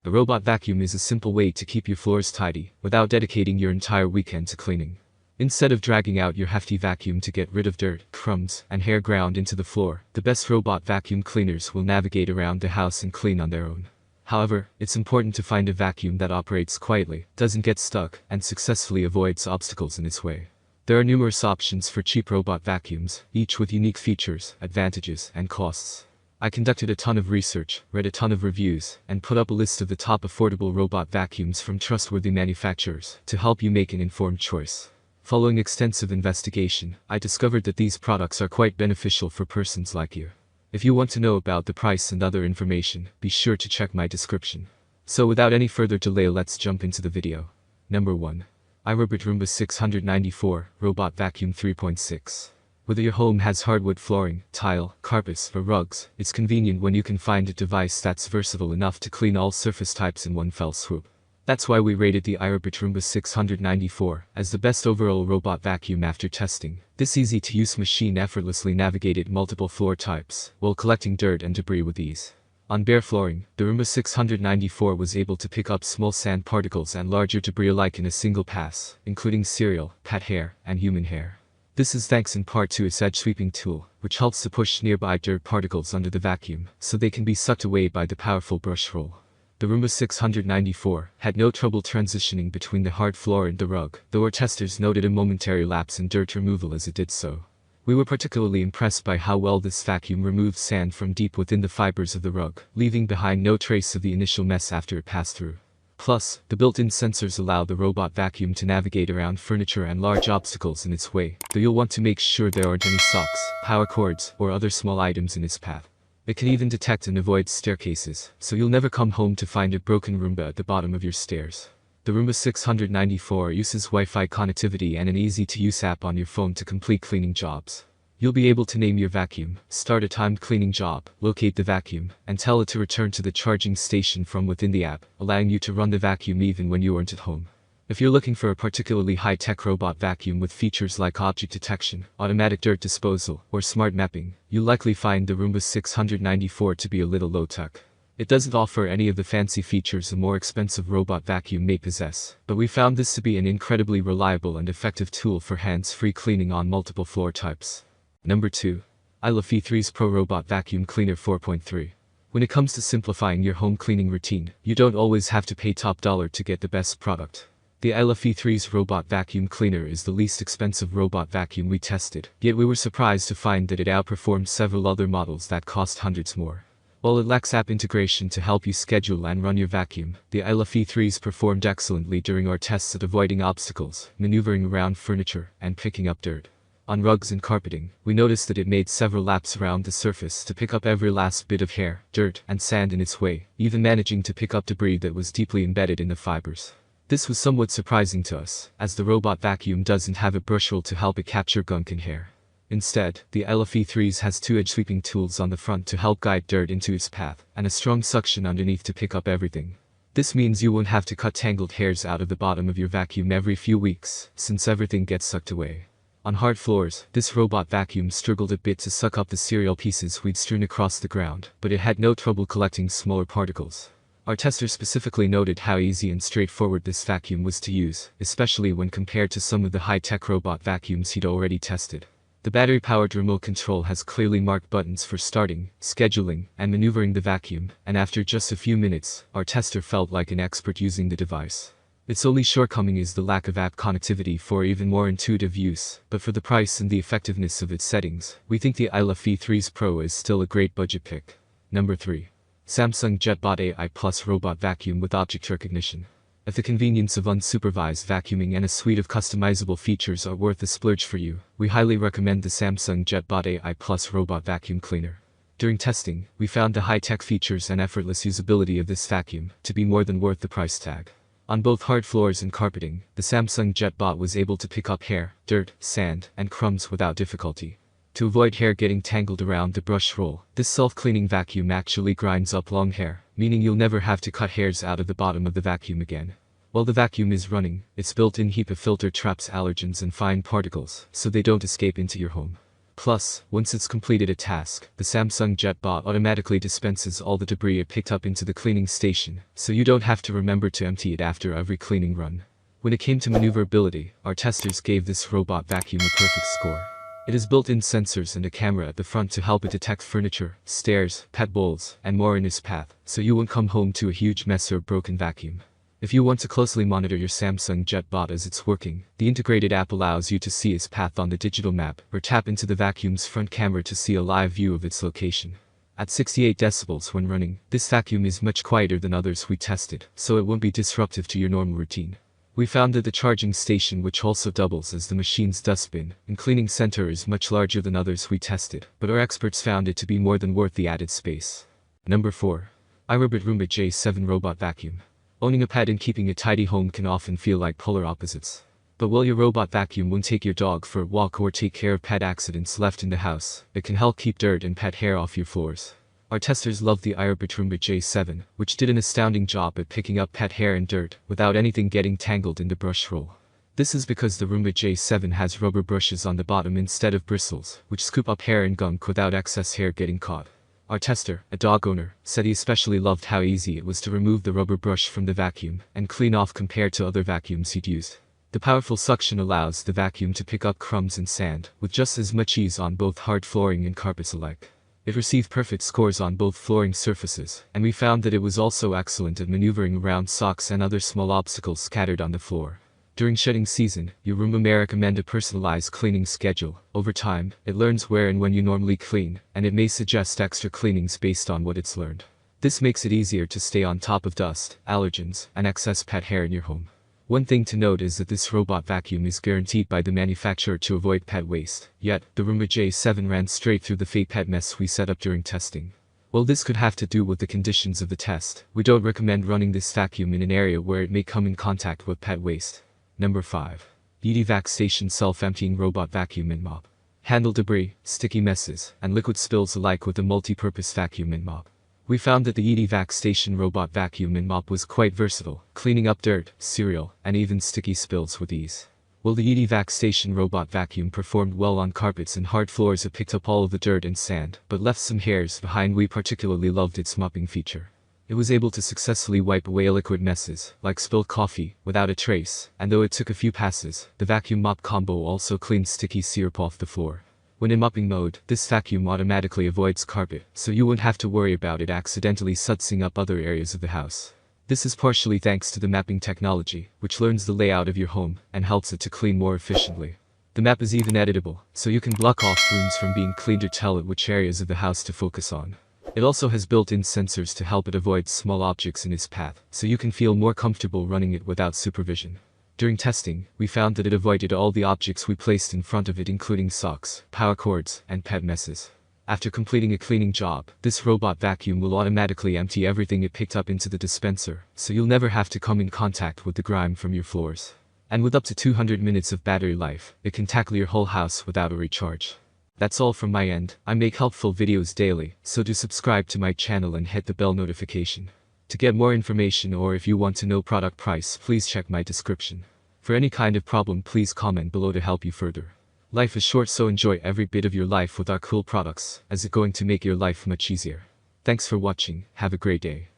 A robot vacuum is a simple way to keep your floors tidy, without dedicating your entire weekend to cleaning. Instead of dragging out your hefty vacuum to get rid of dirt, crumbs, and hair ground into the floor, the best robot vacuum cleaners will navigate around the house and clean on their own. However, it's important to find a vacuum that operates quietly, doesn't get stuck, and successfully avoids obstacles in its way. There are numerous options for cheap robot vacuums, each with unique features, advantages, and costs. I conducted a ton of research, read a ton of reviews, and put up a list of the top affordable robot vacuums from trustworthy manufacturers to help you make an informed choice. Following extensive investigation, I discovered that these products are quite beneficial for persons like you. If you want to know about the price and other information, be sure to check my description. So without any further delay, let's jump into the video. Number 1. iRobot Roomba 694 Robot Vacuum 3.6. Whether your home has hardwood flooring, tile, carpets, or rugs, it's convenient when you can find a device that's versatile enough to clean all surface types in one fell swoop. That's why we rated the iRobot Roomba 694 as the best overall robot vacuum after testing. This easy-to-use machine effortlessly navigated multiple floor types, while collecting dirt and debris with ease. On bare flooring, the Roomba 694 was able to pick up small sand particles and larger debris alike in a single pass, including cereal, pet hair, and human hair. This is thanks in part to its edge sweeping tool, which helps to push nearby dirt particles under the vacuum, so they can be sucked away by the powerful brush roll. The Roomba 694 had no trouble transitioning between the hard floor and the rug, though our testers noted a momentary lapse in dirt removal as it did so. We were particularly impressed by how well this vacuum removed sand from deep within the fibers of the rug, leaving behind no trace of the initial mess after it passed through. Plus, the built-in sensors allow the robot vacuum to navigate around furniture and large obstacles in its way, though you'll want to make sure there aren't any socks, power cords, or other small items in its path. It can even detect and avoid staircases, so you'll never come home to find a broken Roomba at the bottom of your stairs. The Roomba 694 uses Wi-Fi connectivity and an easy-to-use app on your phone to complete cleaning jobs. You'll be able to name your vacuum, start a timed cleaning job, locate the vacuum, and tell it to return to the charging station from within the app, allowing you to run the vacuum even when you aren't at home. If you're looking for a particularly high-tech robot vacuum with features like object detection, automatic dirt disposal, or smart mapping, you'll likely find the Roomba 694 to be a little low-tech. It doesn't offer any of the fancy features a more expensive robot vacuum may possess, but we found this to be an incredibly reliable and effective tool for hands-free cleaning on multiple floor types. Number 2. ILIFE E3's Pro Robot Vacuum Cleaner 4.3. When it comes to simplifying your home cleaning routine, you don't always have to pay top dollar to get the best product. The ILIFE E3's Robot Vacuum Cleaner is the least expensive robot vacuum we tested, yet we were surprised to find that it outperformed several other models that cost hundreds more. While it lacks app integration to help you schedule and run your vacuum, the ILIFE E3's performed excellently during our tests at avoiding obstacles, maneuvering around furniture, and picking up dirt. On rugs and carpeting, we noticed that it made several laps around the surface to pick up every last bit of hair, dirt, and sand in its way, even managing to pick up debris that was deeply embedded in the fibers. This was somewhat surprising to us, as the robot vacuum doesn't have a brush roll to help it capture gunk and hair. Instead, the ILIFE E3's has two edge sweeping tools on the front to help guide dirt into its path, and a strong suction underneath to pick up everything. This means you won't have to cut tangled hairs out of the bottom of your vacuum every few weeks, since everything gets sucked away. On hard floors, this robot vacuum struggled a bit to suck up the cereal pieces we'd strewn across the ground, but it had no trouble collecting smaller particles. Our tester specifically noted how easy and straightforward this vacuum was to use, especially when compared to some of the high-tech robot vacuums he'd already tested. The battery-powered remote control has clearly marked buttons for starting, scheduling, and maneuvering the vacuum, and after just a few minutes, our tester felt like an expert using the device. Its only shortcoming is the lack of app connectivity for even more intuitive use, but for the price and the effectiveness of its settings, we think the ILIFE E3's Pro is still a great budget pick. Number 3. Samsung JetBot AI Plus Robot Vacuum with Object Recognition. If the convenience of unsupervised vacuuming and a suite of customizable features are worth the splurge for you, we highly recommend the Samsung JetBot AI Plus Robot Vacuum Cleaner. During testing, we found the high-tech features and effortless usability of this vacuum to be more than worth the price tag. On both hard floors and carpeting, the Samsung JetBot was able to pick up hair, dirt, sand, and crumbs without difficulty. To avoid hair getting tangled around the brush roll, this self-cleaning vacuum actually grinds up long hair, meaning you'll never have to cut hairs out of the bottom of the vacuum again. While the vacuum is running, its built-in HEPA filter traps allergens and fine particles, so they don't escape into your home. Plus, once it's completed a task, the Samsung JetBot automatically dispenses all the debris it picked up into the cleaning station, so you don't have to remember to empty it after every cleaning run. When it came to maneuverability, our testers gave this robot vacuum a perfect score. It has built-in sensors and a camera at the front to help it detect furniture, stairs, pet bowls, and more in its path, so you won't come home to a huge mess or broken vacuum. If you want to closely monitor your Samsung JetBot as it's working, the integrated app allows you to see its path on the digital map, or tap into the vacuum's front camera to see a live view of its location. At 68 decibels when running, this vacuum is much quieter than others we tested, so it won't be disruptive to your normal routine. We found that the charging station, which also doubles as the machine's dustbin and cleaning center, is much larger than others we tested, but our experts found it to be more than worth the added space. Number 4. iRobot Roomba J7 Robot Vacuum. Owning a pet and keeping a tidy home can often feel like polar opposites. But while your robot vacuum won't take your dog for a walk or take care of pet accidents left in the house, it can help keep dirt and pet hair off your floors. Our testers loved the iRobot Roomba J7, which did an astounding job at picking up pet hair and dirt without anything getting tangled in the brush roll. This is because the Roomba J7 has rubber brushes on the bottom instead of bristles, which scoop up hair and gunk without excess hair getting caught. Our tester, a dog owner, said he especially loved how easy it was to remove the rubber brush from the vacuum and clean off compared to other vacuums he'd used. The powerful suction allows the vacuum to pick up crumbs and sand with just as much ease on both hard flooring and carpets alike. It received perfect scores on both flooring surfaces, and we found that it was also excellent at maneuvering around socks and other small obstacles scattered on the floor. During shedding season, your Roomba may recommend a personalized cleaning schedule. Over time, it learns where and when you normally clean, and it may suggest extra cleanings based on what it's learned. This makes it easier to stay on top of dust, allergens, and excess pet hair in your home. One thing to note is that this robot vacuum is guaranteed by the manufacturer to avoid pet waste, yet the Roomba J7 ran straight through the fake pet mess we set up during testing. While this could have to do with the conditions of the test, we don't recommend running this vacuum in an area where it may come in contact with pet waste. Number 5. Yeedi Vac Station Self-Emptying Robot Vacuum and Mop. Handle debris, sticky messes, and liquid spills alike with a multi-purpose vacuum and mop. We found that the Yeedi Vac Station Robot Vacuum and Mop was quite versatile, cleaning up dirt, cereal, and even sticky spills with ease. While the Yeedi Vac Station Robot Vacuum performed well on carpets and hard floors, it picked up all of the dirt and sand, but left some hairs behind. We particularly loved its mopping feature. It was able to successfully wipe away liquid messes, like spilled coffee, without a trace, and though it took a few passes, the vacuum mop combo also cleaned sticky syrup off the floor. When in mopping mode, this vacuum automatically avoids carpet, so you won't have to worry about it accidentally sudsing up other areas of the house. This is partially thanks to the mapping technology, which learns the layout of your home and helps it to clean more efficiently. The map is even editable, so you can block off rooms from being cleaned or tell it which areas of the house to focus on. It also has built-in sensors to help it avoid small objects in its path, so you can feel more comfortable running it without supervision. During testing, we found that it avoided all the objects we placed in front of it, including socks, power cords, and pet messes. After completing a cleaning job, this robot vacuum will automatically empty everything it picked up into the dispenser, so you'll never have to come in contact with the grime from your floors. And with up to 200 minutes of battery life, it can tackle your whole house without a recharge. That's all from my end. I make helpful videos daily, so do subscribe to my channel and hit the bell notification. To get more information, or if you want to know product price, please check my description. For any kind of problem, please comment below to help you further. Life is short, so enjoy every bit of your life with our cool products, as it's going to make your life much easier. Thanks for watching, have a great day.